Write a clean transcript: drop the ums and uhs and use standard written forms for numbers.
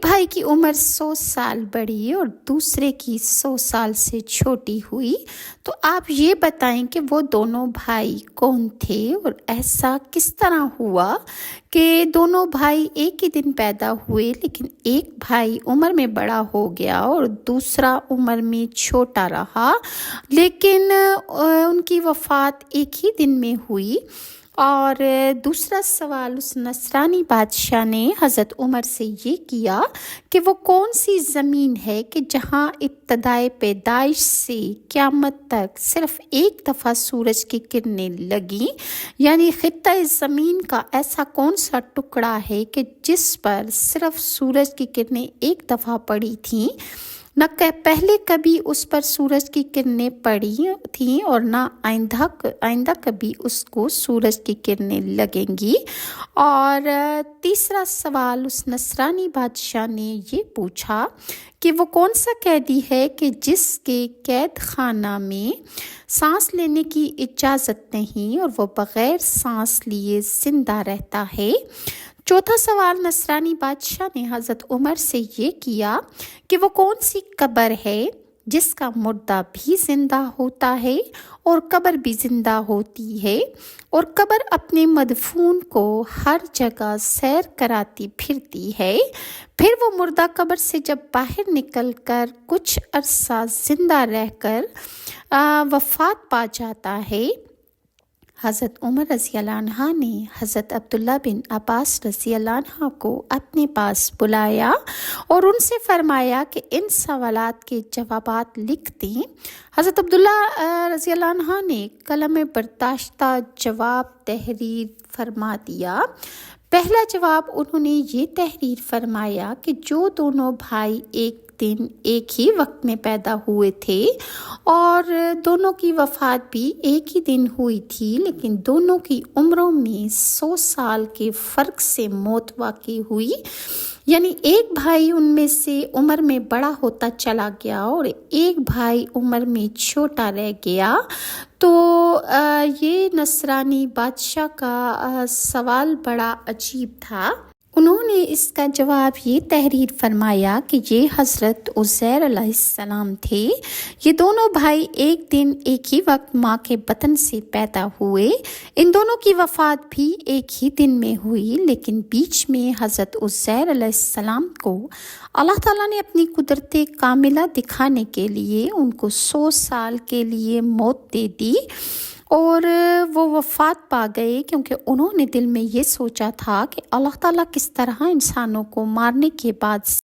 بھائی کی عمر 100 سال بڑھی اور دوسرے کی 100 سال سے چھوٹی ہوئی، تو آپ یہ بتائیں کہ وہ دونوں بھائی کون تھے اور ایسا کس طرح ہوا کہ دونوں بھائی ایک ہی دن پیدا ہوئے، لیکن ایک بھائی عمر میں بڑا ہو گیا اور دوسرا عمر میں چھوٹا رہا، لیکن ان کی وفات ایک ہی دن میں ہوئی۔ اور دوسرا سوال اس نصرانی بادشاہ نے حضرت عمر سے یہ کیا کہ وہ کون سی زمین ہے کہ جہاں ابتدائے پیدائش سے قیامت تک صرف ایک دفعہ سورج کی کرنیں لگیں، یعنی خطہ زمین کا ایسا کون سا ٹکڑا ہے کہ جس پر صرف سورج کی کرنیں ایک دفعہ پڑی تھیں، نہ کہ پہلے کبھی اس پر سورج کی کرنیں پڑی تھیں اور نہ آئندہ کبھی اس کو سورج کی کرنیں لگیں گی۔ اور تیسرا سوال اس نصرانی بادشاہ نے یہ پوچھا کہ وہ کون سا قیدی ہے کہ جس کے قید خانہ میں سانس لینے کی اجازت نہیں اور وہ بغیر سانس لیے زندہ رہتا ہے۔ چوتھا سوال نصرانی بادشاہ نے حضرت عمر سے یہ کیا کہ وہ کون سی قبر ہے جس کا مردہ بھی زندہ ہوتا ہے اور قبر بھی زندہ ہوتی ہے، اور قبر اپنے مدفون کو ہر جگہ سیر کراتی پھرتی ہے، پھر وہ مردہ قبر سے جب باہر نکل کر کچھ عرصہ زندہ رہ کر وفات پا جاتا ہے۔ حضرت عمر رضی اللہ عنہ نے حضرت عبداللہ بن عباس رضی اللہ عنہ کو اپنے پاس بلایا اور ان سے فرمایا کہ ان سوالات کے جوابات لکھ دیں۔ حضرت عبداللہ رضی اللہ عنہ نے قلم برداشتہ جواب تحریر فرما دیا۔ پہلا جواب انہوں نے یہ تحریر فرمایا کہ جو دونوں بھائی ایک دن ایک ہی وقت میں پیدا ہوئے تھے اور دونوں کی وفات بھی ایک ہی دن ہوئی تھی، لیکن دونوں کی عمروں میں 100 سال کے فرق سے موت واقع ہوئی، یعنی ایک بھائی ان میں سے عمر میں بڑا ہوتا چلا گیا اور ایک بھائی عمر میں چھوٹا رہ گیا۔ تو یہ نصرانی بادشاہ کا سوال بڑا عجیب تھا۔ انہوں نے اس کا جواب یہ تحریر فرمایا کہ یہ حضرت عزیر علیہ السلام تھے۔ یہ دونوں بھائی ایک دن ایک ہی وقت ماں کے بطن سے پیدا ہوئے، ان دونوں کی وفات بھی ایک ہی دن میں ہوئی، لیکن بیچ میں حضرت عزیر علیہ السلام کو اللہ تعالیٰ نے اپنی قدرت کاملہ دکھانے کے لیے ان کو 100 سال کے لیے موت دے دی اور وہ وفات پا گئے، کیونکہ انہوں نے دل میں یہ سوچا تھا کہ اللہ تعالیٰ کس طرح انسانوں کو مارنے کے بعد